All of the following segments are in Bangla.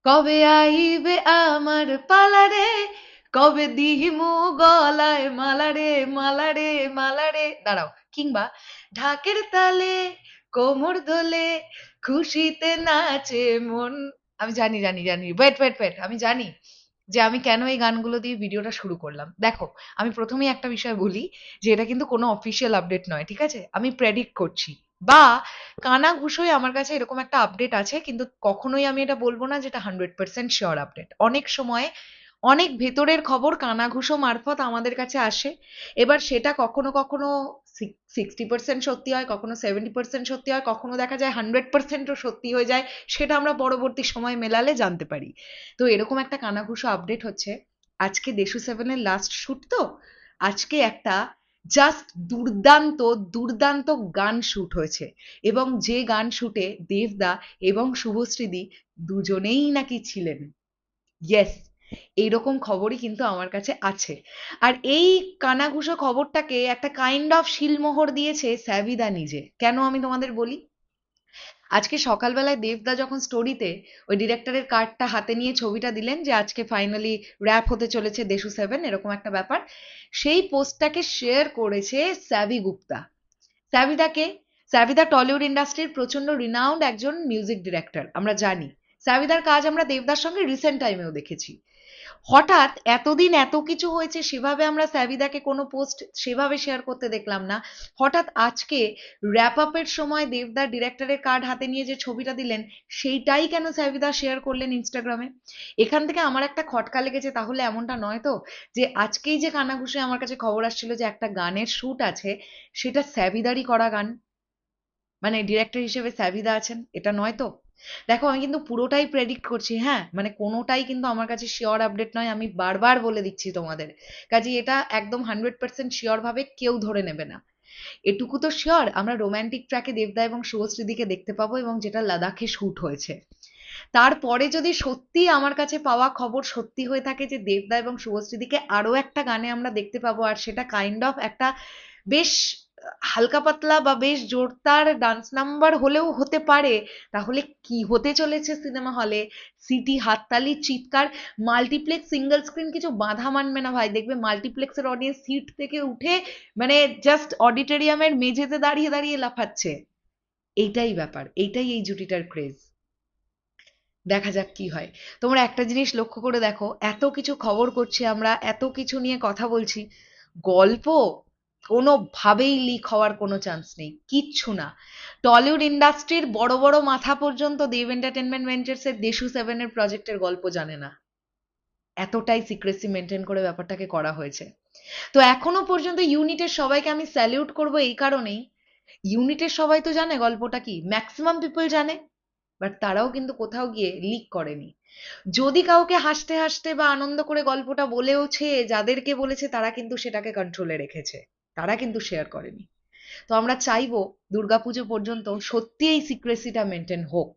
কবে আইবে আমার পালারে, কবে দিহিমু গলায় মালারে মালারে মালারে, দাঁড়াও, কিংবা ঢাকের তালে কোমর দোলে খুশিতে নাচে মন। আমি জানি জানি জানি, ওয়েট ওয়েট ওয়েট, আমি জানি যে আমি কেন এই গানগুলো দিয়ে ভিডিওটা শুরু করলাম। দেখো, আমি প্রথমেই একটা বিষয় বলি যে এটা কিন্তু কোনো অফিসিয়াল আপডেট নয়, ঠিক আছে? আমি প্রেডিক্ট করছি, বা কানাঘুষোয় আমার কাছে এরকম একটা আপডেট আছে, কিন্তু কখনোই আমি এটা বলবো না যেটা 100% শিওর আপডেট। অনেক সময় অনেক ভেতরের খবর কানাঘুষো মারফত আমাদের কাছে আসে। এবার সেটা কখনো কখনো 60% সত্যি হয়, কখনো 70% সত্যি হয়, কখনো দেখা যায় 100%ও সত্যি হয়ে যায়। সেটা আমরা পরবর্তী সময় মেলালে জানতে পারি। তো এরকম একটা কানাঘুষো আপডেট হচ্ছে, আজকে দেশু সেভেনের লাস্ট শুট তো, আজকে একটা জাস্ট দুর্দান্ত দুর্দান্ত গান শুট হয়েছে। এবং যে গান শুটে দেবদা এবং শুভশ্রীদি দুজনেই নাকি ছিলেন। ইয়েস, এইরকম খবরই কিন্তু আমার কাছে আছে। আর এই কানাঘুষো খবরটাকে একটা কাইন্ড অফ শিলমোহর দিয়েছে স্যাভিদা নিজে। কেন আমি তোমাদের বলি। আজকে সকালবেলায় দেবদা যখন স্টোরিতে ওই ডিরেক্টরের কার্ডটা হাতে নিয়ে ছবিটা দিলেন যে আজকে ফাইনালি র্যাপ হতে চলেছে দেশু সেভেন, এরকম একটা ব্যাপার, সেই পোস্টটাকে শেয়ার করেছে স্যাভি গুপ্তা। স্যাভিদাকে, স্যাভিদা টলিউড ইন্ডাস্ট্রির প্রচন্ড রিনাউন্ড একজন মিউজিক ডিরেক্টর, আমরা জানি। স্যাভিদার কাজ আমরা দেবদার সঙ্গে রিসেন্ট টাইমেও দেখেছি। হঠাৎ এতদিন এত কিছু হয়েছে, সেভাবে আমরা স্যাভিদাকে কোনো পোস্ট সেভাবে শেয়ার করতে দেখলাম না। হঠাৎ আজকে র্যাপ আপের সময় দেবদার ডিরেক্টরের কার্ড হাতে নিয়ে যে ছবিটা দিলেন, সেইটাই কেন স্যাভিদা শেয়ার করলেন ইনস্টাগ্রামে। এখান থেকে আমার একটা খটকা লেগেছে, তাহলে এমনটা নয় তো যে আজকেই যে কানাঘুষে আমার কাছে খবর আসছিল যে একটা গানের শুট আছে, সেটা স্যাভিদারই করা গান, মানে ডিরেক্টর হিসেবে স্যাভিদা আছেন, এটা নয় তো। দেখো, আমি কিন্তু পুরোটাই প্রেডিক্ট করছি, হ্যাঁ, মানে কোনোটাই কিন্তু আমার কাছে শিওর আপডেট নয়, আমি বারবার বলে দিচ্ছি তোমাদের। কাজে এটা একদম 100% শিওর ভাবে কেউ ধরে নেবে না। এটুকু তো শিওর, আমরা রোমান্টিক ট্র্যাকে দেবদা এবং শুভশ্রীদিকে দেখতে পাবো, এবং যেটা লাদাখে শুট হয়েছে। তারপরে যদি সত্যি আমার কাছে পাওয়া খবর সত্যি হয়ে থাকে যে দেবদা এবং শুভশ্রীদিকে আরো একটা গানে আমরা দেখতে পাবো, আর সেটা কাইন্ড অফ একটা বেশ হালকা পাতলা বা বেশ জোরদার ডান্স নাম্বার হলেও হতে পারে, তাহলে কি হতে চলেছে সিনেমা হলে। সিটি, হাততালি, চিৎকার, মাল্টিপ্লেক্স সিঙ্গেল স্ক্রিন কিছু বাধা মানবে না ভাই। দেখবে মাল্টিপ্লেক্সের অডিয়েন্স সিট থেকে উঠে মানে জাস্ট অডিটোরিয়ামের মেঝেতে দাঁড়িয়ে দাঁড়িয়ে লাফাচ্ছে। এইটাই ব্যাপার, এইটাই এই জুটিটার ক্রেজ। দেখা যাক কি হয়। তোমরা একটা জিনিস লক্ষ্য করে দেখো, এত কিছু খবর করছি আমরা, এত কিছু নিয়ে কথা বলছি, গল্প কোনোভাবেই লিক হওয়ার কোনো চান্স নেই, কিচ্ছু না। টলিউড ইন্ডাস্ট্রির বড় বড় মাথা পর্যন্ত দেব এন্টারটেনমেন্ট ভেঞ্চার্সের দেশু সেভেনের প্রজেক্টের গল্প জানে না। এতটাই সিক্রেসি মেনটেন করে ব্যাপারটাকে করা হয়েছে। তো এখনো পর্যন্ত ইউনিটের সবাইকে আমি স্যালিউট করব এই কারণেই, ইউনিটের সবাই তো জানে গল্পটা কি, ম্যাক্সিমাম পিপল জানে, বাট তারাও কিন্তু কোথাও গিয়ে লিক করেনি। যদি কাউকে হাসতে হাসতে বা আনন্দ করে গল্পটা বলেওছে, যাদেরকে বলেছে তারা কিন্তু সেটাকে কন্ট্রোলে রেখেছে, তারা কিন্তু শেয়ার করেনি। তো আমরা চাইবো দুর্গাপুজো পর্যন্ত সত্যি এই সিক্রেসিটা মেনটেন হোক।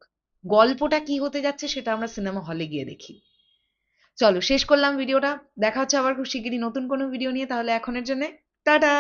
গল্পটা কি হতে যাচ্ছে সেটা আমরা সিনেমা হলে গিয়ে দেখি। চলো, শেষ করলাম ভিডিওটা। দেখা হচ্ছে আবার খুব শিগগিরই নতুন কোনো ভিডিও নিয়ে, তাহলে এখনের জন্য টাটা।